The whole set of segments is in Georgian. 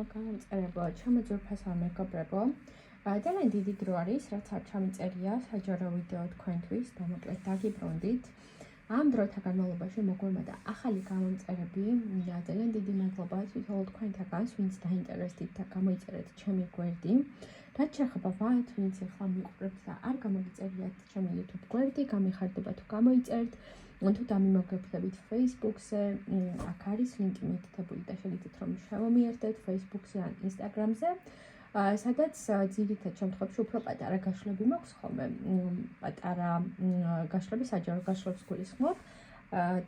გამომწერებო, ჩემო ძვირფასო მეგობრებო. ძალიან დიდი დრო არის, რაც არ ჩამიწერია საჯარო ვიდეო თქვენთვის, გამოკლედ დაგიბრუნდით. ამ დროთა განმავლობაში მოგულმოდა ახალი გამომწერები. ძალიან დიდი მადლობა თვითონ თქვენთაგანს, ვინც დაინტერესდით და გამოიწერეთ ჩემი გვერდი. რაც შეეხება ვართ, ვინც ახლა მიყურებთ და არ გამოგიწერიათ ჩემი YouTube გვერდი, გამიხარდება თუ გამოიწერთ. თუ დამიმოგებდებით Facebook-ზე, აქ არის ლინკი მითითებული და შეგიძლიათ რომ შევომიერთდეთ Facebook-ზე ან Instagram-ზე, სადაც ძირითად შემთხვევაში უფრო პატარა გაშლები მაქვს ხოლმე, პატარა გაშლები, საჯარო გაშლებს გულისხმობ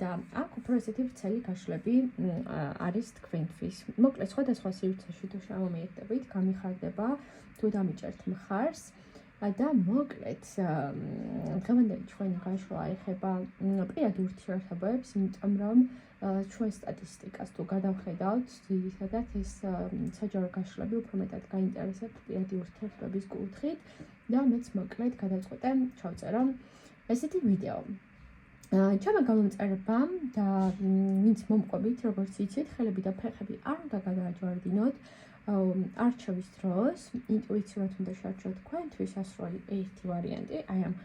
და აქ უფრო ესეთი ვრცელი გაშლები არის თქვენთვის. მოკლედ სხვადასხვა სივრცეში თუ შევომიერთდებით, გამიხარდება თუ დამიჭერთ მხარს. და მოკლედ დღევანდელი ჩვენი გაშლა ეხება პირად ურთიერთობებს, იმიტომ რომ ჩვენ სტატისტიკას თუ გადავხედავთ, ძირითადად ეს საჯარო გაშლები უფრო მეტად გაინტერესებთ პირადი ურთიერთობების კუთხით და მეც მოკლედ გადავწყვიტე ჩავწერო ესეთი ვიდეო. ჩემმა გამომწერებამ და ვინც მომყვებით, როგორც იცით, ხელები და ფეხები არ უნდა გადააჯვარდინოთ. არჩევის დროს ინტუიციურად უნდა შარჩოთ თქვენთვის ასრული ერთი ვარიანტი, აი ამ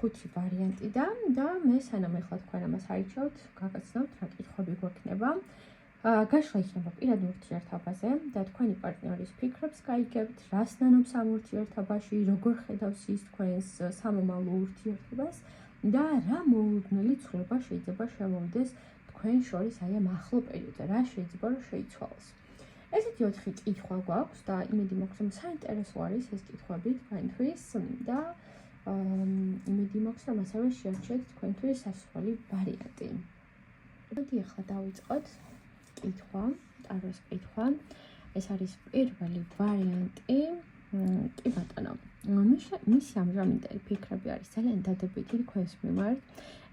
5 ვარიანტიდან და მე სანამ ეხლა თქვენ ამას არჩევთ, გაგაცნობთ რა კითხვები გვექნება. გაშლა იქნება პირად ურთიერთობაზე და თქვენი პარტნიორის ფიქრებს გაიგებთ, რას ნანობს ამ ურთიერთობაში, როგორ ხედავს ის თქვენს სამომავლო ურთიერთობას და რა მოულოდნელი ცვლილება შეიძლება შემოვიდეს თქვენ შორის აი ამ ახლო პერიოდზე, რა შეიძლება რომ შეიცვალოს. ესეთი 4 კითხვა გვაქვს და იმედი მაქვს რომ საინტერესო არის ეს კითხვები თქვენთვის და იმედი მაქვს რომ ასევე შეარჩიეთ თქვენთვის სასწაული ვარიანტი. მოდი ახლა დავიწყოთ კითხვა, ტაროს კითხვა. ეს არის პირველი ვარიანტი. კი ბატონო, მისი ამჟამინდელი ფიქრები არის ძალიან დადებითი თქვენს მიმართ.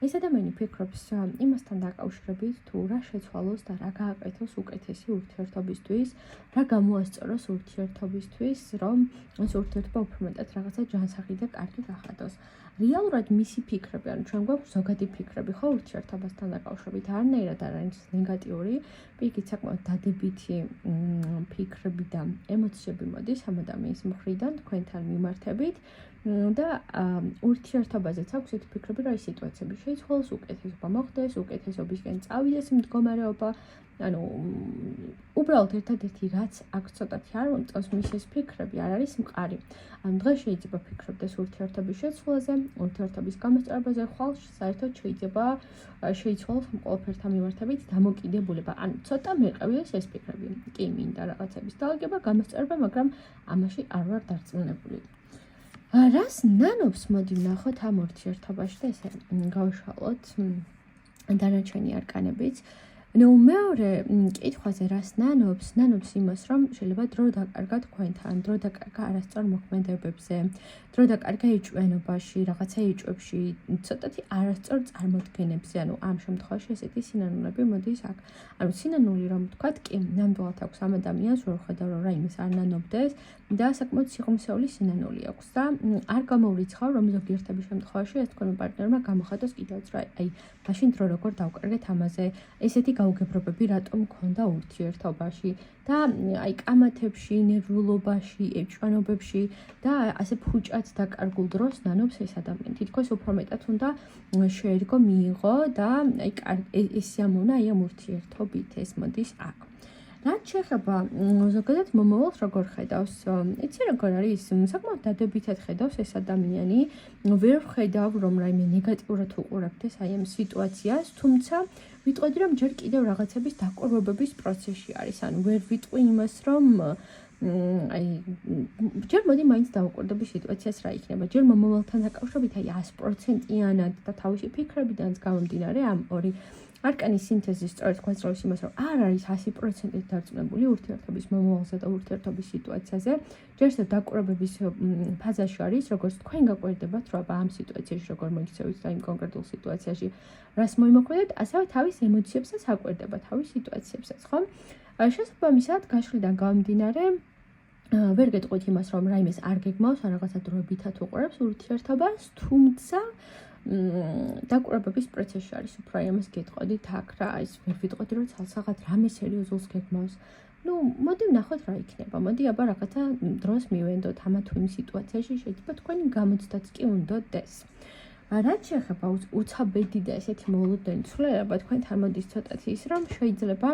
ეს ადამიანი ფიქრობს იმასთან დაკავშირებით, თუ რა შეცვალოს და რა გააკეთოს უკეთესი ურთიერთობისთვის, რა გამოასწოროს ურთიერთობისთვის, რომ ეს ურთიერთობა უფრო მეტად რაღაცა ჯანსაღი და კარგი გახადოს. რეალურად მისი ფიქრები, ანუ ჩვენ გვაქვს ზოგადი ფიქრები, ხო, ურთიერთობასთან დაკავშირებით, არანაირად არ არის ნეგატიური, პირიქით საკმაოდ დადებითი ფიქრები და ემოციები მოდის ამ ადამიანის მხრიდან თქვენთან მიმართებით. და ურთიერთობაზეც აქვს ეს ფიქრები, რომ ეს სიტუაციები შეიცვალოს, უკეთესობა მოხდეს, უკეთესობისკენ წავიდეს მდგომარეობა. ანუ უბრალოდ ერთადერთი რაც აქ ცოტათი არ მომწონს მის ეს ფიქრები არ არის მყარი. ანუ დღეს შეიძლება ფიქრობდეს ურთიერთობის შეცვლაზე, ურთიერთობის გამოსწორებაზე, ხვალ საერთოდ შეიძლება შეიცვალოს ამ ყველაფერთან მიმართებით დამოკიდებულება. ანუ ცოტა მეყევიოს ეს ფიქრები. კი მინდა რაღაცების დალაგება, გამოსწორება, მაგრამ ამაში არ ვარ დარწმუნებული. რას ნანობს მოდი ვნახოთ ამ ურთიერთობაში და ესე გავშალოთ დანარჩენი არკანებიც. მეორე კითხვაზე რას ნანობს იმას, რომ შეიძლება დრო დაკარგა თქვენთან, დრო დაკარგა არასწორ მოქმედებებზე, დრო დაკარგა ეჭვიანობაში, რაღაცა ეჭვებში, ცოტათი არასწორ წარმოდგენებზე, ანუ ამ შემთხვევაში ესეთი სინანულები მოდის აქ. ანუ სინანული რომ ვთქვათ, კი, ნამდვილად აქვს ამ ადამიანს, რომ ხედავ რომ რაიმეს არ ნანობდეს და საკმაოდ სიღრმისეული სინანული აქვს და არ გამოვრიცხავ, რომ ზოგიერთების შემთხვევაში ეს თქვენმა პარტნიორმა გამოხატოს კიდევაც რა, აი, მაშინ დრო როგორ დავკარგეთ ამაზე, ესეთი გაუგებრობები რატომ მქონდა ურთიერთობაში და აი კამათებში, ნერვულობაში, ეჭვიანობებში და ასე ფუჭად დაკარგულ დროს ნანობს ეს ადამიანი. თითქოს უფრო მეტად უნდა შეერგო, მიიღო და აი ეს ამონა აი ამ ურთიერთობით ეს მოდის აქ. რაც შეეხება ზოგადად მომავალს როგორ ხედავს, იცი როგორ არის, საკმაოდ დადებითად ხედავს ეს ადამიანი, ვერ ვხედავ რომ რაიმე ნეგატიურად უყურებდეს აი ამ სიტუაციას, თუმცა ვიტყოდი რომ ჯერ კიდევ რაღაცების დაკვირვებების პროცესში არის, ანუ ვერ ვიტყვი იმას რომ აი ჯერ მოდი მაინც დავუკვირდები სიტუაციას რა იქნება, ჯერ მომავალთან დაკავშირებით აი 100%-იანად და თავისი ფიქრებიდანაც გამომდინარე ამ ორი არკანის სინთეზი სწორედ გვაძლევს იმას, რომ არ არის 100%-ით დარწმუნებული ურთიერთობის მომავალზე და ურთიერთობის სიტუაციაზე. ჯერ ისევ დაკვირვებების ფაზაში არის, როგორც თქვენ გაკვირდებათ, რომ ამ სიტუაციაში როგორ მოიქცევით და იმ კონკრეტულ სიტუაციაში რას მოიმოქმედეთ, ასევე თავის ემოციებსაც აკვირდება, თავის სიტუაციებსაც, ხო? შესაბამისად, გაშლიდან გამომდინარე, ვერ გეტყვით იმას, რომ რაიმეს არ გეგმავს, ან რაღაცა დროებითად უყურებს ურთიერთობას, თუმცა დაკვირვებების პროცესში არის, უფრო ამას გეტყოდით აქ რა, ის ვერ ვიტყოდი, რომ ცალსაღად რამე სერიოზულს გეგმავს, მოდი ვნახოთ რა იქნება. მოდი აბა რაღაცა დროს მივენდოთ ამა თუ იმ სიტუაციაში შეიძლება თქვენი გამოცდაც კი უნდოდეს. რაც შეეხება უცაბედი და ესეთი მოულოდნელი ცვლილება, თქვენთან მოდის ცოტათი ის, რომ შეიძლება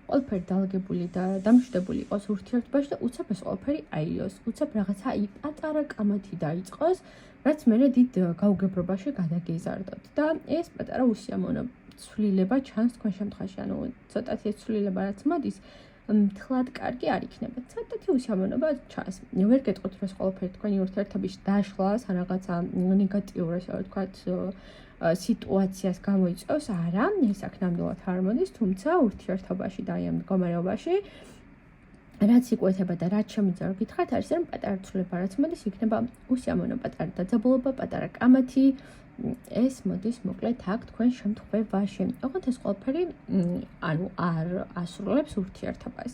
ყველაფერი დალაგებული და დამშვიდებული იყოს ურთიერთობაში და უცებ ეს ყველაფერი აიოს. უცებ რაღაცა პატარა კამათი დაიწყოს, რაც მერე დიდ გაუგებრობაში გადაგეზარდოთ. და ეს პატარა უსიამოვნო ცვლილება ჩანს თქვენ შემთხვევაში, ანუ ცოტათი ეს ცვლილება რაც მოდის, მთლად კარგი არ იქნება. ცოტათი უსიამოვნობა ჩანს. ვერ გეტყვით, რომ ეს ყველაფერი თქვენი ურთიერთობის დაშლას, ან რაღაცა ნეგატიურ, ასე ვთქვათ, სიტუაციას გამოიწვევს, არა, ეს აქ ნამდვილად არ მოდის, თუმცა ურთიერთობაში და აი ამ მდგომარეობაში რაც იკვეთება და რაც შემიძლია რომ გითხრათ, არის რომ პატარა ცვლილება რაც მოდის, იქნება უსიამოვნო პატარა დაძაბულობა, პატარა კამათი, ეს მოდის მოკლედ აქ თქვენ შემთხვევაში. ოღონდ ეს ყველაფერი ანუ არ ასრულებს ურთიერთობას.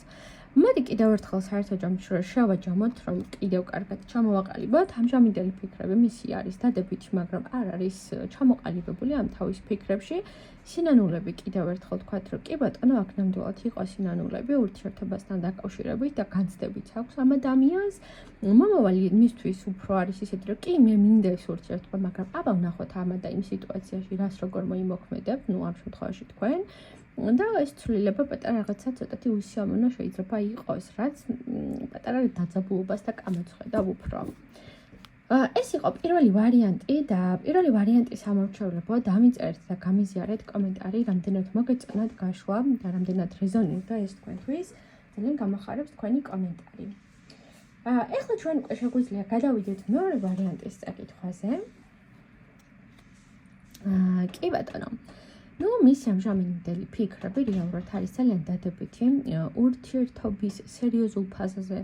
მოდი კიდევ ერთხელ საერთო ჯამში შევაჯამოთ, რომ კიდევ კარგად ჩამოვაყალიბოთ. ამჟამინდელი ფიქრები მისი არის დადებითი, მაგრამ არ არის ჩამოყალიბებული ამ თავის ფიქრებში. სინანულები კიდევ ერთხელ თქვათ, რომ კი ბატონო, აქ ნამდვილად იყო სინანულები ურთიერთობასთან დაკავშირებით და განცდებით აქვს ამ ადამიანს. მომავალი მისთვის უფრო არის ისეთი, რომ კი მე მინდა ეს ურთიერთობა, მაგრამ აბა ვნახოთ ამა და იმ სიტუაციაში რას როგორ მოიმოქმედებ, ამ შემთხვევაში თქვენ. და ეს ცვლილება პატარა რაღაცა ცოტათი უსიამოვნო შეიძლება იყოს, რაც პატარა დაძაბულობას და კამათს ხედავ უფრო. ეს იყო პირველი ვარიანტი და პირველი ვარიანტის ამორჩეულებლად დამიწერეთ და გამიზიარეთ კომენტარი, რამდენად მოგეწონათ გაშლა და რამდენად რეზონირდა ეს თქვენთვის. ძალიან გამახარებს თქვენი კომენტარი. ეხლა ჩვენ უკვე შეგვიძლია გადავიდეთ მეორე ვარიანტის წაკითხვაზე. კი ბატონო. მის ამჟამინდელი ფიქრები რეალურად არის ძალიან დადებითი. ურთიერთობის სერიოზულ ფაზაზე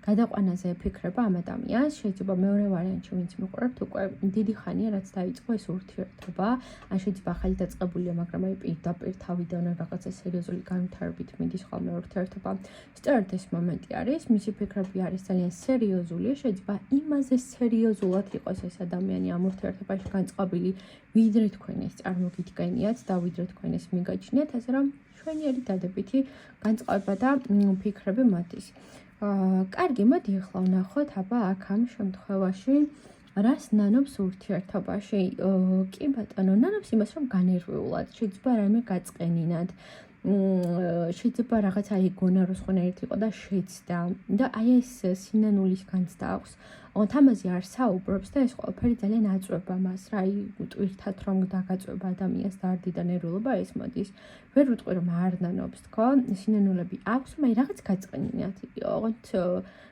გადაყვანაზე ფიქრება ამ ადამიანს. შეიძლება მეორე ვარიანტში ვინც მიყურებთ, უკვე დიდი ხანია რაც დაიწყო ეს ურთიერთობა. ან შეიძლება ახალი დაწყებულია, მაგრამ აი პირდაპირ თავიდან რაღაცა სერიოზული განვითარებით მიდის ხოლმე ურთიერთობა. სწორედ ეს მომენტი არის, მისი ფიქრები არის ძალიან სერიოზული. შეიძლება იმაზე სერიოზულად იყოს ეს ადამიანი ამ ურთიერთობაში განწყობილი, ვიდრე თქვენ ეს წარმოგიდგენიათ და ვიდრე თქვენ ეს მიგაჩნიათ, ასე რომ შვენიერი დადებითი განწყობა და ფიქრები მოდის. კარგი, მოდი ახლა ვნახოთ, აბა აქ ამ შემთხვევაში რას ნანობს ურთიერთობაში. კი ბატონო, ნანობს იმას, რომ განერვიულად, შეიძლება რაიმე გაწყენინათ. შეიძლება რაღაცა იგონა რომ სხვანაირად იყო და შეცდა და აი ეს სინანულის განცდა აქვს. ამაზე არ საუბრობს და ეს ყველაფერი ძალიან აწვება მას რა, აი ტვირთად რომ დაგაწვება ადამიანს და არდი და ნერვულობა ეს მოდის. ვერ ვიტყვი რომ არ ნანობს თქო, სინანულები აქვს, მაგრამ რაღაც გაწყენინათ. ოღონდ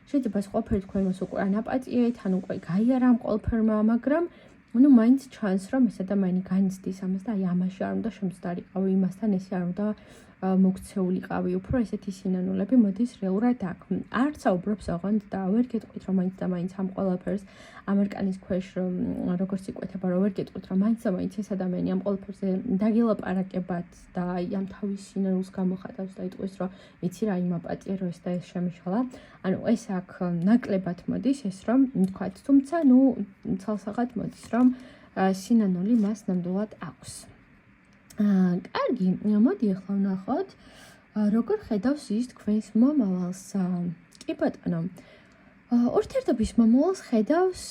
შეიძლება ეს ყველაფერი თქვენ მას უკვე ანაპატიეთ, ან უკვე გაიარა ამ ყველაფერმა, მაგრამ მაინც ჩანს რომ ეს ადამიანი განიცდის ამას და აი ამაში არ უნდა შემცდარიყავი, იმასთან ესე არ უნდა მოგცეულიყავი, უფრო ესეთი სინანულები მოდის რეალურად აქ. არც საუბრობს ოღონდ და ვერ გეტყვით რომ მაინც და მაინც ამ ყველაფერს ამ არკანის ქვეშ როგორც იკვეთება, რომ ვერ გეტყვით რომ მაინც და მაინც ეს ადამიანი ამ ყველაფერზე დაგელაპარაკებათ და აი ამ თავის სინანულს გამოხატავს და იტყვის რომ იცი რა იმაპატიე რომ ეს და ეს შემიშალა. ანუ ეს აქ ნაკლებად მოდის ეს რომ თქვათ, თუმცა ცალსაღად მოდის რომ სინანული მას ნამდვილად აქვს. კარგი, მოდი ახლა ვნახოთ, როგორ ხედავს ის თქვენს მომავალს. კი ბატონო, ურთიერთობის მომავალს ხედავს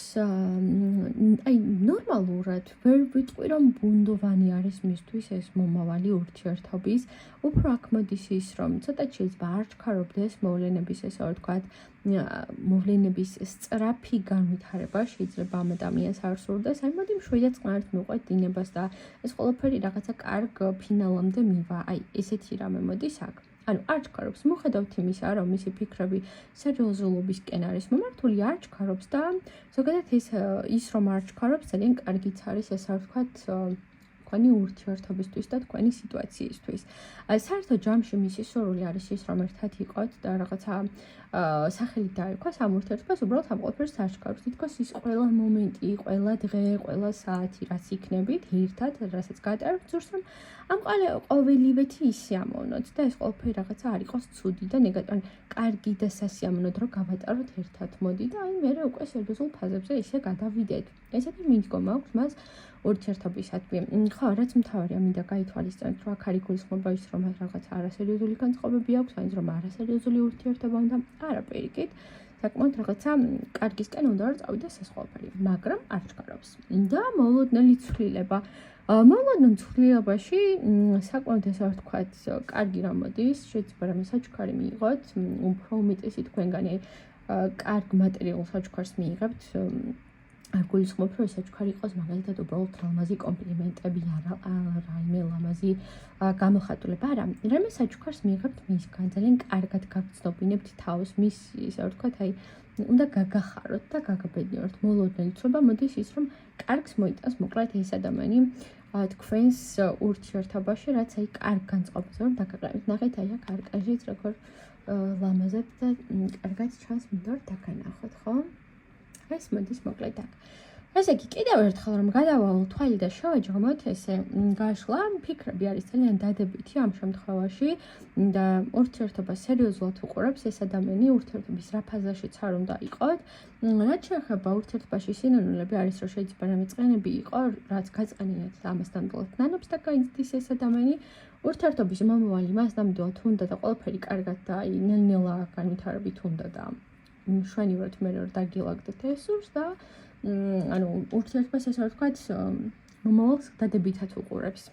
აი ნორმალურად, ვერ ვიტყვი რომ ბუნდოვანი არის მისთვის ეს მომავალი ურთიერთობის. უფრო აქ მოდის ის რომ ცოტა შეიძლება არ ჩქარობდეს მოვლენების, ესე ვთქვათ, მოვლენების სწრაფი განვითარება შეიძლება ამ ადამიანს არ სურდეს. აი მოდი მშვიდად წყნარით მივყვეთ დინებას და ეს ყველაფერი რაღაცა კარგ ფინალამდე მივა. აი ესეთი რამე მოდის აქ. ანუ არ ჩქარობს, მიუხედავად იმისა, რომ მისი ფიქრები სერიოზულობისკენ არის მომართული, არ ჩქარობს და ზოგადად ის რომ არ ჩქარობს, ძალიან კარგიც არის, ესე ვთქვათ, თქვენი ურთიერთობისთვის და თქვენი სიტუაციისთვის. საერთო ჯამში მისი სურვილი არის ის, რომ ერთად იყოთ და რაღაცა სახელი დაერქვას ამ ურთიერთობას, უბრალოდ ამ ყველაფერს არ ჩქარობს. თითქოს ის ყველა მომენტი, ყველა დღე, ყველა საათი, რაც იქნებით ერთად, რასაც გაატარებთ, ზურს რომ ამ ყოველივეთი ისიამოვნოთ და ეს ყველაფერი რაღაცა არ იყოს ცუდი და ნეგატიური, კარგი და სასიამოვნო დრო გავატაროთ ერთად. მოდი და აი მერე უკვე სერიოზულ ფაზებზე ისე გადავიდეთ. ესეთი მიდგომა აქვს მას ურთიერთობისადმი. ხო, რაც მთავარია, მინდა გაითვალისწინოთ, რომ აქ არის გულისხმობა ის, რომ რაღაც არასერიოზული განწყობები აქვს, აი რომ არასერიოზული ურთიერთობა უნდა, არა პირიქით. საკმაოდ რაღაცა კარგისკენ უნდა რომ წავიდეს ეს ყველაფერი, მაგრამ არ ჩქარობს. და მოულოდნელი ცვლილება. მოულოდნელ ცვლილებაში საკმაოდ ესე ვთქვათ, კარგი რამ მოდის, შეიძლება რამე საჩუქარი მიიღოთ, უფრო უმეტესი თქვენგანი კარგ მატერიალურ საჩუქარს მიიღებთ. არ გულისხმობ, რომ ეს საჩუქარი იყოს მაგალითად უბრალოდ ლამაზი კომპლიმენტები, რაიმე ლამაზი გამოხატულება, არა. რამე საჩუქარს მიიღებთ მისგან, ძალიან კარგად გაგრძნობინებთ თავს, მის ისე ვთქვათ, აი უნდა გაგახაროთ და გაგაბედნიეროთ. მოულოდნელი ცვლილება მოდის ის, რომ კარგს მოიტანს მოკლედ ეს ადამიანი თქვენს ურთიერთობაში, რაც აი კარგ განწყობაზე რომ დაგაყენებთ. ნახეთ, აი აქ არკანჟიც როგორ ლამაზად და კარგად ჩანს, მინდა რომ დაგანახოთ, ხო? ეს მოდის მოკლედ აქ. ესე იგი, კიდევ ერთხელ რომ გადავალ თვალი და შევაჯღმოთ, ესე გაშლა, ფიქრები არის ძალიან დადებითი ამ შემთხვევაში და ურთიერთობა სერიოზულად უყურებს ეს ადამიანი, ურთიერთობის რა ფაზაშიც არ უნდა იყოთ. რაც შეეხება ურთიერთობაში სინონიმები არის, რომ შეიძლება რამე წყენები იყო, რაც გაწყენინათ ამას ნამდვილად ნანობს და გაიცდის ეს ადამიანი. ურთიერთობის მომავალი მას ნამდვილად უნდა და ყველაფერი კარგად და აი ნელ-ნელა განვითარებით უნდა და მშვენივრად მე რომ დაგილაგდეთ ეს სურს და ანუ ურთიერთობას ესე ვთქვათ, მომავალს დადებითად უყურებს.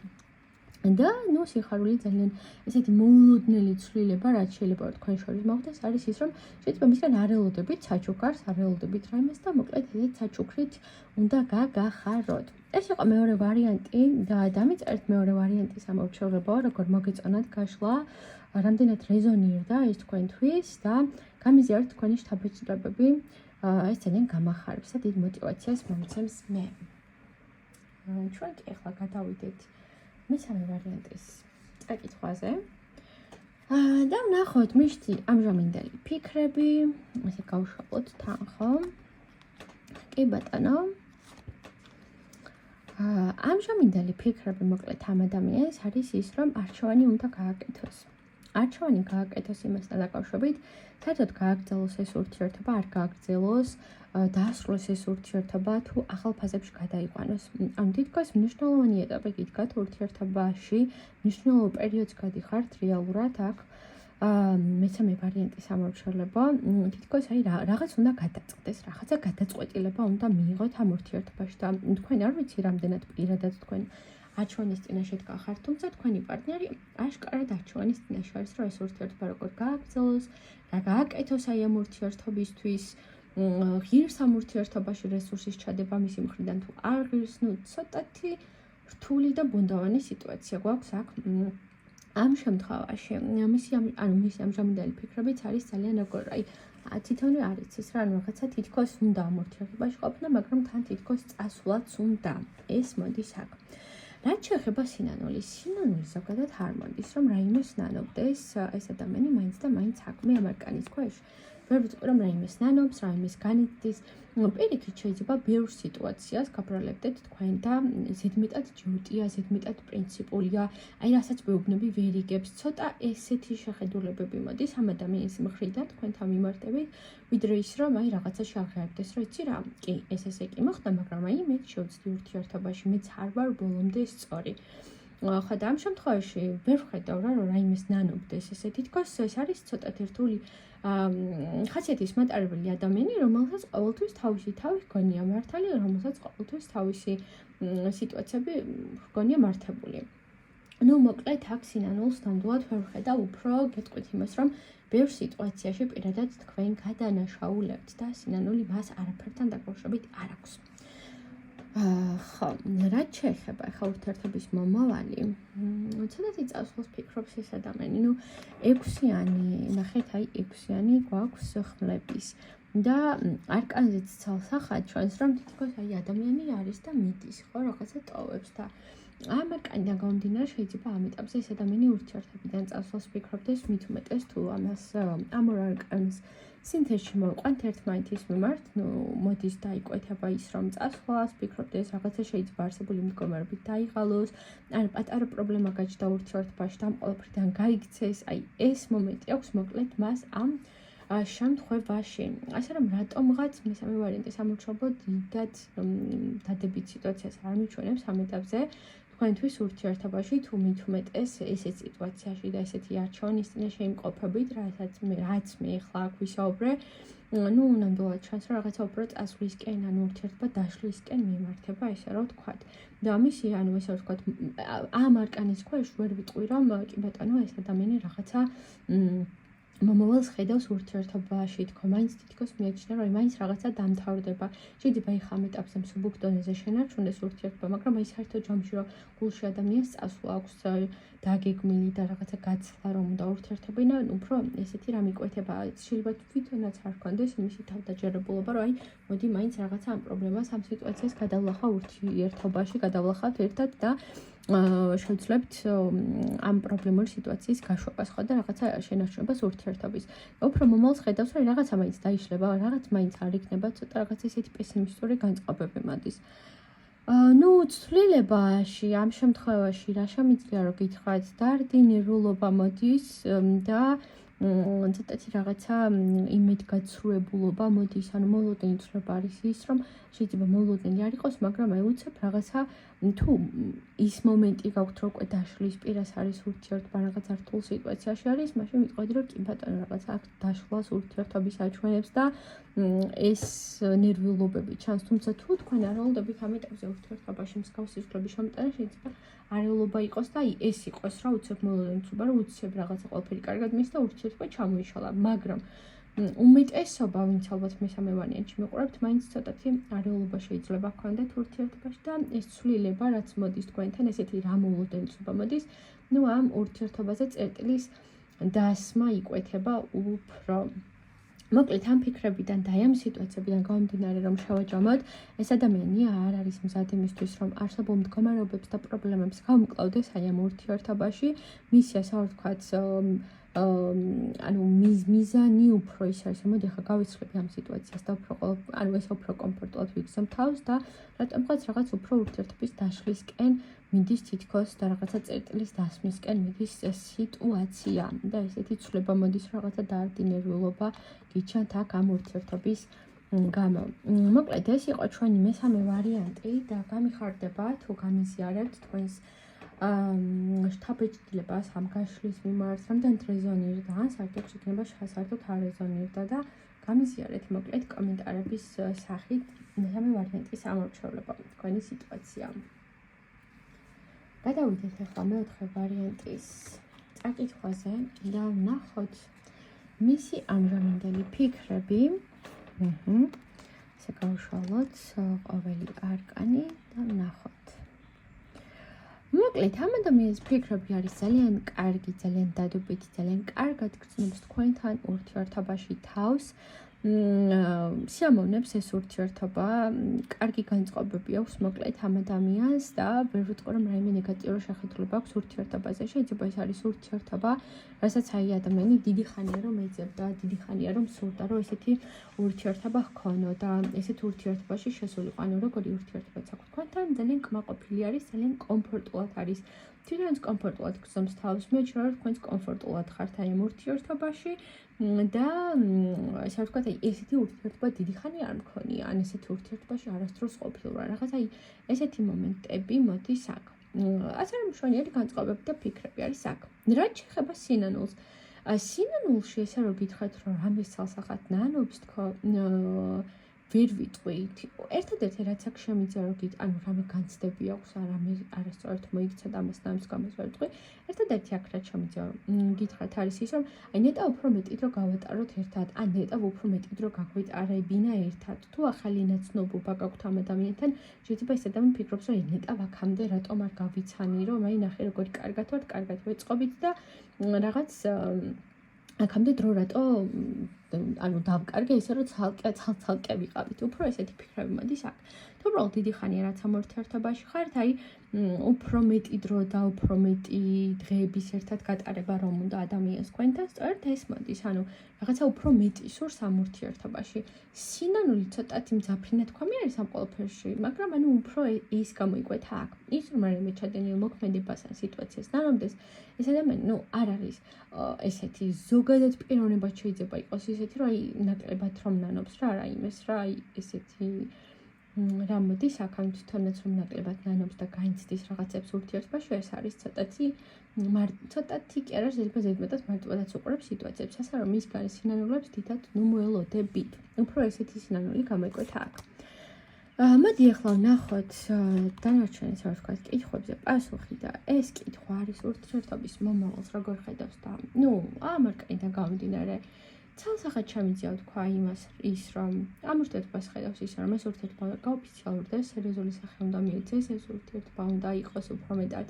და ნუ სიხარული ძალიან ესეთი მოულოდნელი ცვლილება, რაც შეიძლება თქვენ შორის მოხდეს, არის ის, რომ შეიძლება მისგან არ ელოდებით საჩუქარს, არ ელოდებით რაიმეს და მოკლედ ესეთ საჩუქრით უნდა გაგახაროთ. ეს იყო მეორე ვარიანტი და დამიწერეთ მეორე ვარიანტის ამორჩეულებაო, როგორ მოგეწონათ გაშლა, რამდენად რეზონირდა ეს თქვენთვის და გამიზიარეთ თქვენი შთაბეჭდილებები. ეს ძალიან გამახარებს და დიდ мотивაციას მომცემს მე. ჩვენ კი ახლა გადავიდეთ მესამე ვარიანტის წაკითხვაზე. და ვნახოთ მიშთი ამჟამინდელი ფიქრები, ესე გავშალოთ თან, ხო? კი ბატონო. ამჟამინდელი ფიქრები მოკლედ ამ ადამიანს არის ის, რომ არჩევანი უნდა გააკეთოს. არჩევანი გააკეთოს იმასთან დაკავშირებით, საერთოდ გააგრძელოს ეს ურთიერთობა, არ გააგრძელოს, დაასრულოს ეს ურთიერთობა თუ ახალ ფაზებში გადაიყვანოს. ანუ თითქოს მნიშვნელოვანი ეტაპი გიდგათ ურთიერთობაში, მნიშვნელოვანი პერიოდს გადიხართ რეალურად აქ. მესამე ვარიანტის ამორჩეულება, თითქოს აი რაღაც უნდა გადაწყდეს, რაღაცა გადაწყვეტილება უნდა მიიღოთ ამ ურთიერთობაში და თქვენ არ ვიცი რამდენად პირადად თქვენ არჩევანის წინაშე დგახართ, თუმცა თქვენი პარტნიორი აშკარად არჩევანის წინაშე არის, რომ ეს ურთიერთობა როგორ გააგრძელოს, რა გააკეთოს აი ამ ურთიერთობისთვის, ღირს ამ ურთიერთობაში რესურსის ჩადება მისი მხრიდან თუ არ ღირს, ნუ ცოტათი რთული და ბუნდოვანი სიტუაცია გვაქვს აქ. ამ შემთხვევაში მისი ამჟამინდელი ფიქრებიც არის ძალიან როგორ აი თვითონვე არ იცის რა, ანუ რაღაცა თითქოს უნდა ამ ურთიერთობაში ყოფნა, მაგრამ თან თითქოს წასვლაც უნდა. ეს მოდის აქ. რაც შეეხება სინანულის, სინანული ზოგადად არ მოდის, რომ რაიმეს ნანობდეს ეს ადამიანი მაინც და მაინც აკვე ამ არკანის ქვეშ. ვერ ვიტყვი რომ რაიმეს ნანობს, რაიმეს განიცდის. პირიქით შეიძლება ბევრ სიტუაციას გაბრალებდეთ თქვენ და ზედმეტად ჯიუტია, ზედმეტად პრინციპულია, აი რასაც მეუბნები ვერ იგებს. ცოტა ესეთი შეხედულებები მოდის ამ ადამიანის მხრიდან თქვენთან მიმართებით, ვიდრე ის რომ აი რაღაცაში აღიარდეს, რომ იცი რა, კი, ესე კი მოხდა, მაგრამ აი მე შევცდი ურთიერთობაში, მეც არ ვარ ბოლომდე სწორი. ხო და ამ შემთხვევაში ვერ ვხედავ რა, რომ რაიმეს ნანობდეს ესე თითქოს ეს არის ცოტათი რთული ხასიათის მატარებელი ადამიანი, რომელსაც ყოველთვის თავისი თავი ჰგონია მართალი, რომელსაც ყოველთვის თავისი სიტუაციები ჰგონია მართებული. ნუ მოკლედ აქ სინანულს ნამდვილად ვერ ვხედავ, უფრო გეტყვით იმას, რომ ბევრ სიტუაციაში პირადად თქვენ გადანაშაულებთ და სინანული მას არაფერთან დაკავშირებით არ აქვს. ხო, რაც შეეხება ახლა ურთიერთობის მომავალი, ცოტათი წასვლას ფიქრობს ეს ადამიანი. ნუ 6-იანი, ნახეთ, აი 6-იანი გვაქვს ხმლების და არკანზეც ცალსახად ჩვენს რომ თითქოს აი ადამიანი არის და მიდის, ხო, რაღაცა ტოვებს და ამ არკანიდან გამომდინარე შეიძლება ამ ეტაპზე ეს ადამიანი ურთიერთობიდან წასვლას ფიქრობდეს, მით უმეტეს თუ ამას ამ ორ არკანს სინთეზში მოვყვანთ ერთმანეთის მიმართ, ნუ მოდის დაიკვეთება ის, რომ წასვლას ფიქრობდეს, რაღაცა შეიძლება არსებული მდგომარეობით დაიღალოს, ან პატარა პრობლემა გაჩნდა ურთიერთობაში და ამ ყველაფრიდან გაიქცეს, აი ეს მომენტი აქვს მოკლედ მას ამ შემთხვევაში. ასე რომ რატომღაც მესამე ვარიანტი სამორჩეულოდ დიდად დადებით სიტუაციას არ მიჩვენებს ამ ეტაპზე. თქვენთვის ურთიერთობაში თუ მით უმეტეს ესეთ სიტუაციაში და ესეთი არჩევანის წინაშე იმყოფებით, რაც მე ახლა აქ ვისაუბრე, ნამდვილად ჩანს, რომ რაღაცა უფრო წასვლისკენ, ურთიერთობა დაშლისკენ მიმართება, ესე რომ ვთქვათ. და ამისი, ესე რომ ვთქვათ, ამ არკანის ქვეშ ვერ ვიტყვი, რომ კი ბატონო, ეს ადამიანი რაღაცა მომავალს ხედავს ურთიერთობაში, მაინც თითქოს მიაჩნია, რომ მაინც რაღაცა დამთავრდება. შეიძლება იქ ამ ეტაპზე მსუბუქ დონეზე შენარჩუნდეს ურთიერთობა, მაგრამ აი საერთოდ ჯამში, რომ გულში ადამიანს წასვლა აქვს დაგეგმილი და რაღაცა გაცვლა რომ უნდა ურთიერთობინა, უფრო ესეთი რამ იკვეთება. შეიძლება თვითონაც არ გქონდეს იმისი თავდაჯერებულობა, რომ აი მოდი მაინც რაღაცა ამ პრობლემას, ამ სიტუაციას გადავლახავ ურთიერთობაში, გადავლახავთ ერთად და შევძლებთ ამ პრობლემური სიტუაციის გაშვებას ხო და რაღაცა შენარჩუნებას ურთიერთობის. უფრო მომავალს ხედავს, რომ რაღაცა მაინც დაიშლება, რაღაც მაინც არ იქნება, ცოტა რაღაც ესეთი პესიმისტური განწყობები მოდის. ცვლილებაში ამ შემთხვევაში რა შემიძლია რომ გითხრათ, დარდი ნერვულობა მოდის და ცოტათი რაღაცა იმედგაცრუებულობა მოდის, ანუ მოლოდენი ცვლილება არის ის, რომ შეიძლება მოლოდენი არ იყოს, მაგრამ აი უცებ რაღაცა თუ ის მომენტი გაქვთ, რომ უკვე დაშლის პირას არის ურთიერთობა, რაღაც რთულ სიტუაციაში არის, მაშინ ვიტყოდი, რომ კი ბატონო, რაღაცა აქ დაშლას ურთიერთობის აჩვენებს და ეს ნერვიულობები ჩანს, თუმცა თუ თქვენ არ ველოდებით ამ ეტაპზე ურთიერთობაში მსგავსი ცვლილების შემოტანა, შეიძლება არეულობა იყოს და ეს იყოს რა უცებ მოლოდენი ცუба, რომ უცებ რაღაცა ყველაფერი კარგად მის და ურთიერთობა ჩამოიშალა, მაგრამ უმეტესობა, ვინც ალბათ მესამე ვარიანტში მიყურებთ, მაინც ცოტათი არეულობა შეიძლება გქონდეთ ურთიერთობაში და ეს ცვლილება, რაც მოდის თქვენთან, ესეთი რა მოლოდენი ცუба მოდის, ამ ურთიერთობაზე წერტილის დასმა იკვეთება უფრო. მოკლედ ამ ფიქრებიდან და ამ სიტუაციებიდან გამომდინარე, რომ შევაჯამოთ, ეს ადამიანი არ არის მზად იმისთვის, რომ არსებულ მდგომარეობებს და პრობლემებს გამკლავდეს აი ამ ურთიერთობაში, მისი ასე ვთქვათ, მიზანი უფრო ის არის, მოდი ახლა გავიცვლები ამ სიტუაციას და ესე უფრო კომფორტულად ვიგზავ თავს და რატომღაც რაღაც უფრო ურთიერთობის დაშლისკენ მიდის თითქოს და რაღაცა წერტილის დასმისკენ მიდის სიტუაცია და ესეთი ცვლილება მოდის, რაღაცა დარდი ნერვიულობა გიჩანთ აქ ამ ურთიერთობის გამო. მოკლედ ეს იყო ჩვენი მესამე ვარიანტი და გამიხარდება თუ გამიზიარებთ თქვენს შთაბეჭდილებას ამ გაშლის მიმართ, რამდენად რეზონირდა, ან საერთოდ იქნება საერთოდ არ რეზონირდა და გამიზიარეთ მოკლედ კომენტარების სახით მესამე ვარიანტის ამორჩევლება თქვენი სიტუაცია. გადავიდეთ ახლა მეოთხე ვარიანტის წაკითხვაზე და ვნახოთ მისი ამჟამინდელი ფიქრები. ესე გავუშალოთ ყოველი არკანი და ვნახოთ. მოკლედ, ამ ადამიანის ფიქრები არის ძალიან კარგი, ძალიან დადუბითი, ძალიან კარგად გრძნობს თქვენთან ურთიერთობაში თავს. სიამოვნებს ეს ურთიერთობა, კარგი განწყობები აქვს მოკლედ ამ ადამიანს და ვერ ვიტყვი რომ რაიმე ნეგატიური შეხედულება აქვს ურთიერთობაზე. შეიძლება ეს არის ურთიერთობა, რასაც აი ადამიანი დიდი ხანია რომ ეძებდა, დიდი ხანია რომ სურდა, რომ ესეთი ურთიერთობა ჰქონოდა, ესეთ ურთიერთობაში შესულიყო. ანუ როგორი ურთიერთობაც აქვს თქვენთან, ძალიან კმაყოფილი არის, ძალიან კომფორტულად არის. თვითონაც კომფორტულად გრძნობს თავს, მეჩვენა რომ თქვენც კომფორტულად ხართ აი ამ ურთიერთობაში. და ესე ვთქვათ, აი ესეთი ურთიერთობა დიდი ხანი არ მქონია, ან ესეთი ურთიერთობაში არასდროს ყოფილვარ. რაღაც აი ესეთი მომენტები მოდის აქ. ასე რომ მშვენიერი განწყობები და ფიქრები არის აქ. რაც შეეხება სინანულს. სინანულში ესე რომ გითხრათ, რომ რამეს ცალსახად ნანობს თქო, ვერ ვიტყვით. ერთადერთი რაც აქ შემიძლია რომ ანუ რამე განცდები აქვს, არასწორად მოიქცა და ამას ნამის გამოს ვერ ვიტყვი. ერთადერთი აქ რაც შემიძლია გითხრათ არის ის, რომ აი ნეტა უფრო მეტი დრო გავატაროთ ერთად, ან ნეტა უფრო მეტი დრო გაგვიტარებინა ერთად. თუ ახალი ნაცნობობა გაქვთ ამ ადამიანთან, შეიძლება ეს ადამიანი ფიქრობს, რომ ნეტა ვაქამდე რატომ არ გავიცანი, რომ აი ნახე როგორი კარგად ვართ, კარგად ვეწყობით და რაღაც აქამდე დრო რატო ანუ დავკარგე ისე რომ ცალკე ვიყავით. უფრო ესეთი ფიქრები მოდის აქ. თუ უბრალოდ დიდი ხანია რაც ამ ურთიერთობაში ხართ, აი უფრო მეტი დრო და უფრო მეტი დღეების ერთად გატარება რომ უნდა ადამიანს თქვენთან, სწორედ ეს მოდის. ანუ რაღაცა უფრო მეტი სურს ამ ურთიერთობაში. სინანული ცოტათი მძაფრინა თქვამი არის ამ ყველაფერში, მაგრამ ანუ უფრო ის გამოიკვეთა აქ. ის რომ მე ჩადენილ მოქმედებას ან სიტუაციას ნანომდეს, ეს ადამიანი არ არის ესეთი ზოგადად პიროვნებად შეიძლება იყოს ის ისეთი რომ აი ნაკლებად რომ ნანობს რა არა იმეს რა აი ესეთი რა მოდის აქ ამ თვითონაც რომ ნაკლებად ნანობს და გაიცდის რაღაცებს ურთიერთობაში ეს არის ცოტათი კი არა შეიძლება ზედმეტად მარტივადაც უყურებს სიტუაციებს ასე რომ მის გარე სინანულებს დიდად ნუ მოელოდებით უფრო ესეთი სინანული გამოიკვეთა აქ მოდი ახლა ვნახოთ დანარჩენი ასე ვთქვათ კითხვებზე პასუხი და ეს კითხვა არის ურთიერთობის მომავალს როგორ ხედავს და ნუ ამ არკანიდან გამომდინარე ცალსახად ჩამიძია თქვა იმას ის რომ ამ ურთიერთობას ხედავს ის რომ ეს ურთიერთობა გაოფიციალურდეს სერიოზული სახე უნდა მიეცეს ეს ურთიერთობა უნდა იყოს უფრო მეტად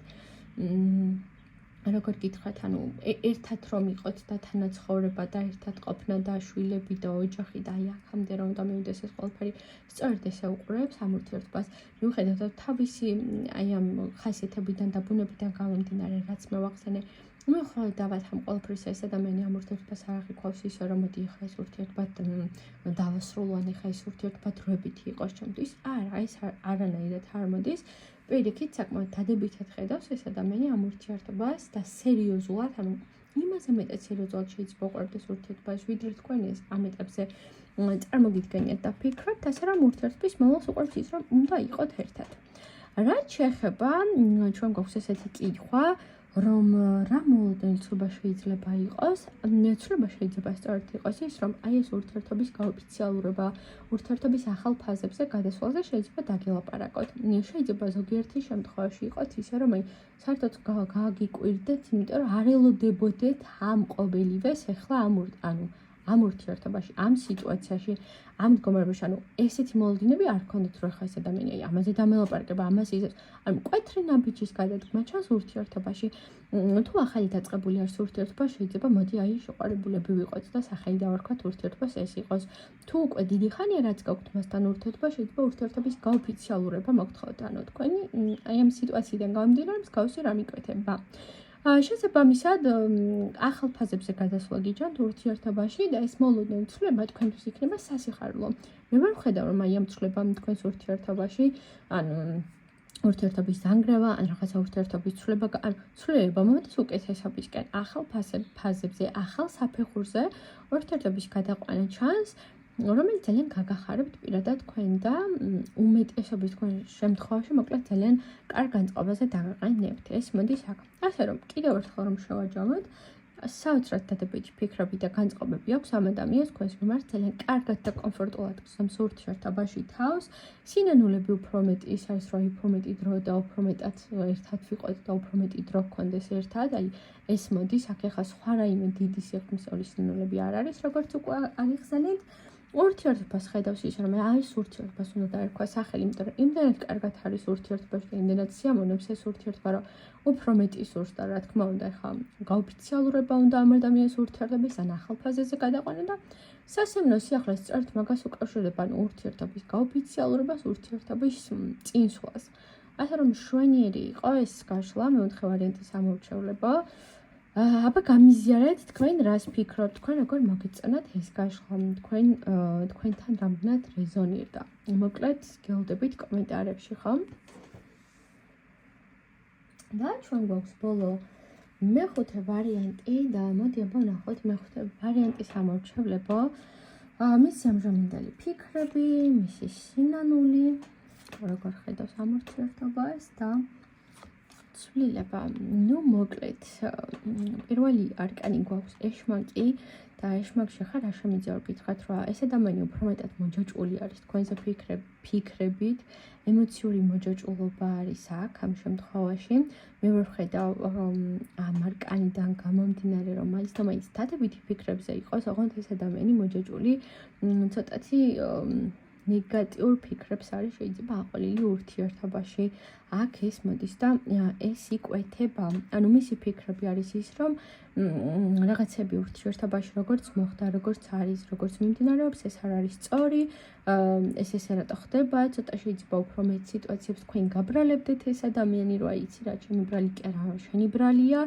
როგორ გითხრათ ანუ ერთად რომ იყოთ და თანაცხოვრება და ერთად ყოფნა და შვილები და ოჯახი და აი აქამდე რომ უნდა მივიდეს ეს ყველაფერი სწორედ ესე უყურებს ამ ურთიერთობას მიუხედავად თავისი აი ამ ხასიათებიდან და ბუნებიდან გამომდინარე რაც მე ვახსენე მე ხო დავათ ამ ყველაფერს ეს ადამიანი ამ ურთიერთობას არ აღიქვავს ისე რომ მოდი ხა ეს ურთიერთობა დავასრულო ან ხა ეს ურთიერთობა დროებითი იყოს ჩემთვის არა ეს არანაირად არ მოდის პირიქით საკმაოდ დადებითად ხედავს ეს ადამიანი ამ ურთიერთობას და სერიოზულად ანუ იმაზე მეტად სერიოზულად შეიძლება უყურებდეს ურთიერთობას ვიდრე თქვენ ეს ამ ეტაპზე წარმოგიდგენიათ და ფიქრობთ ასე რომ ურთიერთობის მომავალს უყურებს ის რომ უნდა იყოთ ერთად რაც შეეხება ჩვენ გვაქვს ესეთი კითხვა რომ რა მოლოდინცობა შეიძლება იყოს, ცვლილება შეიძლება სწორედ იყოს ის, რომ აი ეს ურთიერთობის გაოფიციალურება, ურთიერთობის ახალ ფაზებზე გადასვლაზე შეიძლება დაგელაპარაკოთ. შეიძლება ზოგიერთი შემთხვევაში იყოს ისე, რომ აი საერთოდ გააგიკვირდეთ, იმიტომ რომ არ ელოდებოდეთ ამ ყოველივეს ახლა ამ ურთიერთობაში, ამ სიტუაციაში, ამ მდგომარეობაში, ანუ ესეთი მოლოდინები არ გქონდეთ რომ ხა ეს ადამიანი აი ამაზე დამელაპარაკება, ამას ისე, ანუ მკვეთრი ნაბიჯის გადადგმა ჩანს ურთიერთობაში. თუ ახალი დაწყებული არის ურთიერთობა, შეიძლება მოდი აი შეყვარებულები ვიყოთ და სახელი დავარქვათ ურთიერთობას ეს იყოს. თუ უკვე დიდი ხანია რაც გაქვთ მასთან ურთიერთობა, შეიძლება ურთიერთობის გაოფიციალურება მოგთხოვოთ. ანუ თქვენი აი ამ სიტუაციიდან გამომდინარე მსგავსი რამ იკვეთება. შესაბამისად ახალ ფაზებზე გადასვლა გიჯანთ ურთიერთობაში და ეს მოლოდინი ცვლილება თქვენთვის იქნება სასიხარულო. მე ვერ ვხედავ რომ აი ამ ცვლილებამ თქვენს ურთიერთობაში ანუ ურთიერთობის დანგრევა ან რაღაცა ურთიერთობის ცვლილება ან ცვლილება მოდის უკეთესობისკენ ახალ ფაზებზე, ახალ საფეხურზე ურთიერთობის გადაყვანა ჩანს რომელიც ძალიან გაგახარებთ პირადად თქვენ და უმეტესობის თქვენ შემთხვევაში მოკლედ ძალიან კარგ განწყობაზე დაგაყენებთ ეს მოდის აქ. ასე რომ კიდევ ერთხელ რომ შევაჯამოთ საოცრად დადებითი ფიქრები და განწყობები აქვს ამ ადამიანს თქვენს მიმართ ძალიან კარგად და კომფორტულად გზავს ურთიერთობაში თავს. სინანულები უფრო მეტი ის არის რომ უფრო მეტი დრო და უფრო მეტად ერთად ვიყოთ და უფრო მეტი დრო გქონდეს ერთად. აი ეს მოდის აქ ახლა სხვა რაიმე დიდი სიღრმისეული სინანულები არ არის როგორც უკვე აღიხსენეთ. ურთიერთობას ხედავს ის რომ აი ეს ურთიერთობას უნდა დაერქვა სახელი, იმიტომ რომ იმდენად კარგად არის ურთიერთობაში და იმდენად სიამოვნებს ეს ურთიერთობა, რომ უფრო მეტი სურს და რა თქმა უნდა, ახლა გაოფიციალურება უნდა ამ ადამიანის ურთიერთობის ან ახალ ფაზაზე გადაყვანა და სასემნო სიახლეს წერთ მაგას უკავშირდება ანუ ურთიერთობის გაოფიციალურებას, ურთიერთობის წინსვლას. ასე რომ შვენიერი იყო ეს გაშლა, მეოთხე ვარიანტის ამორჩევლება. აბა გამიზიარეთ თქვენ რას ფიქრობთ, თქვენ როგორ მოგეწონათ ეს გაშლა, თქვენთან რამდენად რეზონირდა. მოკლედ გელოდებით კომენტარებში, ხო? და ჩვენ გვაქვს ბოლო მეხუთე ვარიანტი და მოდი აბა ვნახოთ მეხუთე ვარიანტის ამორჩევლება. მისი ამჟამინდელი ფიქრები, მისი სინანული, როგორ ხედავს ამ ურთიერთობას და ცვლილება. ნუ მოკლედ პირველი არკანი გვაქვს ეშმაკი და ეშმაკში ხარ რა შემიძლია ვკითხოთ რა ეს ადამიანი უფრო მეტად მოჯაჭვული არის თქვენზე ფიქრებით, ემოციური მოჯაჭვულობა არის აქ ამ შემთხვევაში. მე ვერ ვხედავ რომ ამ არკანიდან გამომდინარე რომ მაინც და მაინც დადებითი ფიქრებზე იყოს, ოღონდ ეს ადამიანი მოჯაჭვული ცოტათი ნეგატიურ ფიქრებს არის შეიძლება აყოლილი ურთიერთობაში. აქ ეს მოდის და ეს იკვეთება. ანუ მისი ფიქრები არის ის, რომ რაღაცები ურთიერთობაში როგორც მოხდა, როგორც არის, როგორც მიმდინარეობს, ეს არ არის სწორი. ეს ესე რატო ხდება? ცოტა შეიძლება უფრო მეტ სიტუაციებს თქვენ გაბრალებდეთ ეს ადამიანი, რომ აი იცი რა, ჩემი ბრალი კი არა, შენი ბრალია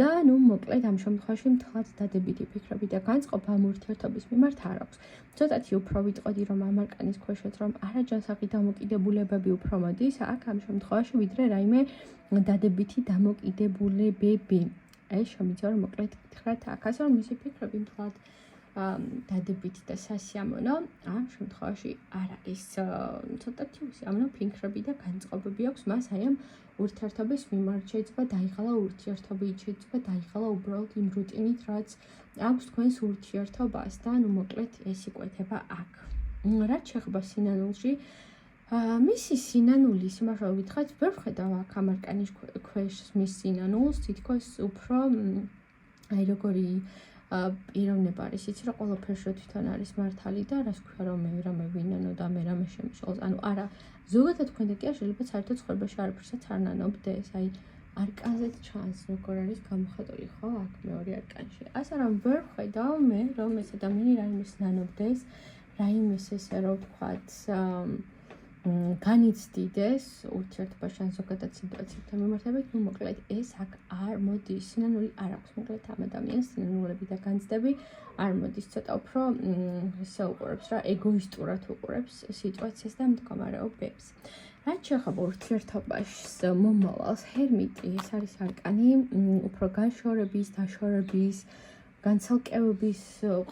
და ნუ მოკლედ ამ შემთხვევაში მთლად დადებითი ფიქრები და განწყობა ამ ურთიერთობის მიმართ არ აქვს. ცოტათი უფრო ვიტყოდი რომ ამ არკანის ქვეშეც რომ არაჯანსაღი დამოკიდებულებები უფრო მოდის აქ ამ შემთხვევაში ვიდრე რაიმე დადებითი დამოკიდებულებები. ეს შემიძლია რომ მოკლედ გითხრათ აქ, ასე რომ მისი ფიქრები მთლად დადებითი და სასიამოვნო, ამ შემთხვევაში არ არის ცოტათი უსიამოვნო ფიქრები და განწყობები აქვს მას აი ამ ურთიერთობის მიმართ. შეიძლება დაიღალა ურთიერთობი, შეიძლება დაიღალა უბრალოდ იმ რუტინით, რაც აქვს თქვენს ურთიერთობასთან, მოკლედ ეს იკვეთება აქ. რაც შეეხება სინანულში, მისი სინანულის იმაშოვა ვითხრათ, ვერ ვხედავ აქ ამ არკანის ქვეშ მის სინანულს, თითქოს უფრო აი როგორი პიროვნება არის, იცი რა ყველაფერში თვითონ არის მართალი და რას ქვია რომ მე რამე ვინანო და მე რამე შემიშველს. ანუ არა, ზოგადად თქვენთან კი შეიძლება საერთოდ ცხოვრებაში არაფერსაც არ ნანობდეს, აი არკანზეც ჩანს როგორ არის გამოხატული ხო აქ მეორე არკანში. ასე რომ ვერ ვხედავ მე რომ ეს ადამიანი რაიმეს ნანობდეს, რაიმეს ესე რომ ვთქვათ განიცდიდეს ურთიერთობაში ან ზოგადად სიტუაციებთან მიმართებით, ну მოკლედ ეს აქ არ მოდის, სინანული არ აქვს მოკლედ ამ ადამიანს, სინანულები და განცდები არ მოდის, ცოტა უფრო ესე უყურებს რა, ეგოისტურად უყურებს სიტუაციას და მდგომარეობებს. რაც შეეხება ურთიერთობას მომავალს, ჰერმიტი ეს არის არკანი უფრო განშორების, დაშორების, განცალკევების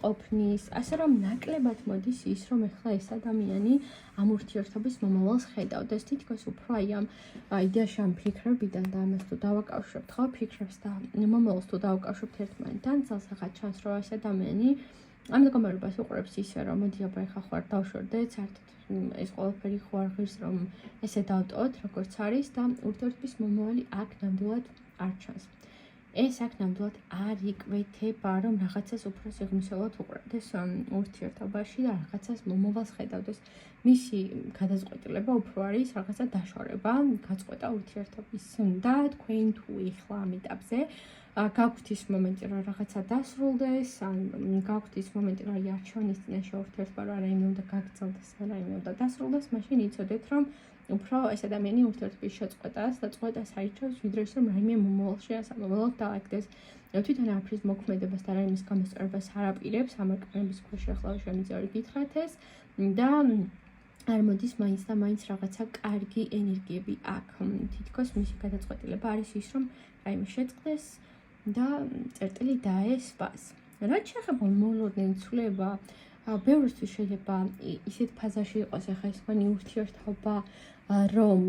ყოფნის, ასე რომ ნაკლებად მოდის ის, რომ ეხლა ეს ადამიანი ამ ურთიერთობის მომავალს ხედავდეს, თითქოს უფრო აი ამ იდეაში ამ ფიქრებიდან და ამას თუ დავაკავშირებთ ხო, ფიქრებს და მომავალს თუ დავაკავშირებთ ერთმანეთთან, ძალსაღად ჩანს, რომ ეს ადამიანი ამ მდგომარეობას უყურებს ისე, რომ მოდი აბა ეხლა ხო არ დავშორდეთ, საერთოდ ეს ყველაფერი ხო არ ღირს, რომ ესე დავტოვოთ, როგორც არის და ურთიერთობის მომავალი აქ ნამდვილად არ ჩანს. ეს აქ ნამდვილად არ იკვეთება, რომ რაღაცას უფრო სიღრმისეულად უყურებდეს ურთიერთობაში და რაღაცას მომავალს ხედავდეს. მისი გადაწყვეტილება უფრო არის რაღაცა დაშორება, გაწყვეტა ურთიერთობის და თქვენ თუ ეხლა ამ ეტაპზე გაქვთ ის მომენტი, რომ რაღაცა დასრულდეს, ან გაქვთ ის მომენტი, რომ არჩევნის წინაშე ურთიერთობა რა რაიმე უნდა გაგრძელდეს, რაიმე უნდა დასრულდეს, მაშინ იცოდეთ, რომ უფრო ეს ადამიანი ურთიერთობის შეწყვეტას და წყვეტას აიჩევს, ვიდრე ის რომ რაიმე მომავალში ასამომავლოდ დააგდეს. თვითონ არაფრის მოქმედებას და რაიმის გამოსწორებას არ აპირებს, ამ არკანების ქვეშ ახლა შემიძლია გითხრათ ეს და არ მოდის მაინც და მაინც რაღაცა კარგი ენერგიები აქ. თითქოს მისი გადაწყვეტილება არის ის, რომ რაიმე შეწყდეს და წერტილი დაესვას. რაც შეეხება მოულოდნელი ცვლილება, ბევრისთვის შეიძლება ისეთ ფაზაში იყოს ახლა ეს თქვენი ურთიერთობა, რომ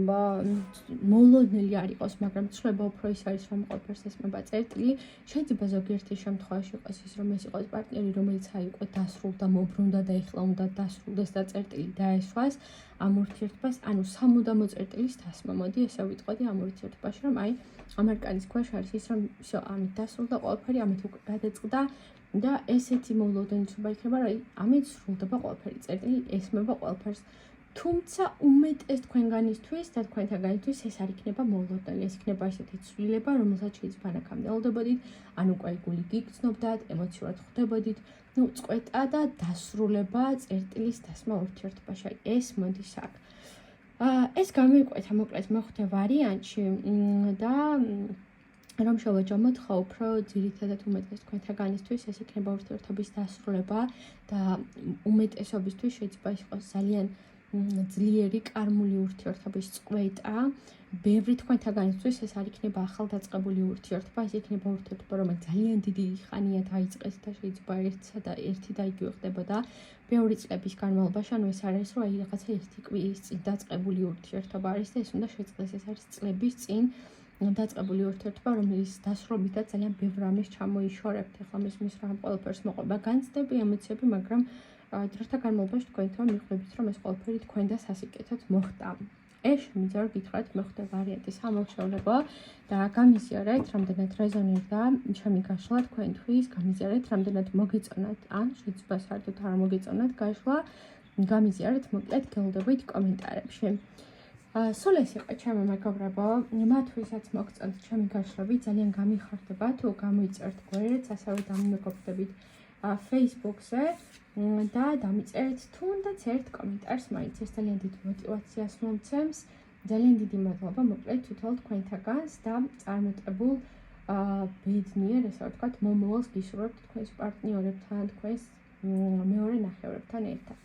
მოულოდნელი არ იყოს, მაგრამ ცვლილება უფრო ის არის, რომ ყველაფერს ესმება წერტილი. შეიძლება ზოგიერთი შემთხვევაში იყოს ის, რომ ეს იყოს პარტნიორი, რომელიც აიყვე დასრულდა, მობრუნდა და ეხლა უნდა დასრულდეს და წერტილი დაესვას ამ ურთიერთობას, ანუ სამუდამო წერტილის დასმა. მოდი ესე ვიტყოდი ამ ურთიერთობაში, რომ აი ამ არკანის ქვეშ არის ის, რომ всё, ამით დასრულდა ყველაფერი, ამით უკვე გადაწყდა და ესეთი მოულოდნელი ცვლილება იქნება, რომ ამით სრულდება ყველაფერი, წერტილი ესმება ყველაფერს. თუმცა უმეტეს თქვენგანისთვის და თქვენთაგანისთვის ეს არ იქნება მოულოდნელი, ეს იქნება ესეთი ცვლილება, რომელსაც შეიძლება ანაკამდე ელოდებოდით, ან უკვე გული გიგრძნობდათ, ემოციურად ხვდებოდით, ну წყვეტა და დასრულება, წერტილის დასმა ურთიერთობაში. ეს მოდის აქ. ეს გამოიკვეთა მოკლედ მეხუთე ვარიანტში და რომ შევაჯამოთ ხო უფრო ძირითადად უმეტეს თქვენთაგანისთვის ეს იქნება ურთიერთობის დასრულება და უმეტესობისთვის შეიძლება იყოს ძალიან ძლიერი კარმული ურთიერთობის წყვეტა. ბევრი თქვენთაგანისთვის ეს არ იქნება ახალდაწყებული ურთიერთობა, ეს იქნება ურთიერთობა, რომელიც ძალიან დიდი ხანია დაიწყეს და შეიძლება ერთი და იგივე ხდებოდა ბევრი წლების განმავლობაში, ანუ ეს არ არის, რომ აი რაღაცა ერთი კვირის წინ დაწყებული ურთიერთობა არის და ეს უნდა შეწყდეს, ეს არის წლების წინ დაწყებული ურთიერთობა, რომელიც დასრულებითაც ძალიან ბევრ რამეს ჩამოიშორებთ. ახლა მის რა ყველაფერს მოყვება განცდები, ემოციები, მაგრამ დროთა განმავლობაში თქვენ თვითონ მიხვდებით, რომ ეს ყველაფერი თქვენ და სასიკეთოდ მოხდა. ეს შემიძლია გითხრათ მეხუთე ვარიანტის ამორჩეულება და გამიზიარეთ, რამდენად რეზონირდა ჩემი გაშლა თქვენთვის, გამიზიარეთ, რამდენად მოგეწონათ, ან შეიძლება საერთოდ არ მოგეწონათ გაშლა, გამიზიარეთ, მოკლედ გელოდებით კომენტარებში. სულ ეს იყო ჩემი მეგობრებო, მათ ვისაც მოგწონთ ჩემი გაშლები, ძალიან გამიხარდება თუ გამოიწერთ გვერდს, ასევე დამიმეგობრდებით Facebook-ზე და დამიწერეთ თუნდაც ერთ კომენტარს, მაინც ეს ძალიან დიდ мотивაციას მომცემს. ძალიან დიდი მადლობა მოკლედ თვითონ თქვენთაგანს და წარმატებულ ბედნიერ, ესე ვთქვათ, მომავალს გისურვებთ თქვენს პარტნიორებთან, თქვენს მეორე ნახევრებთან ერთად.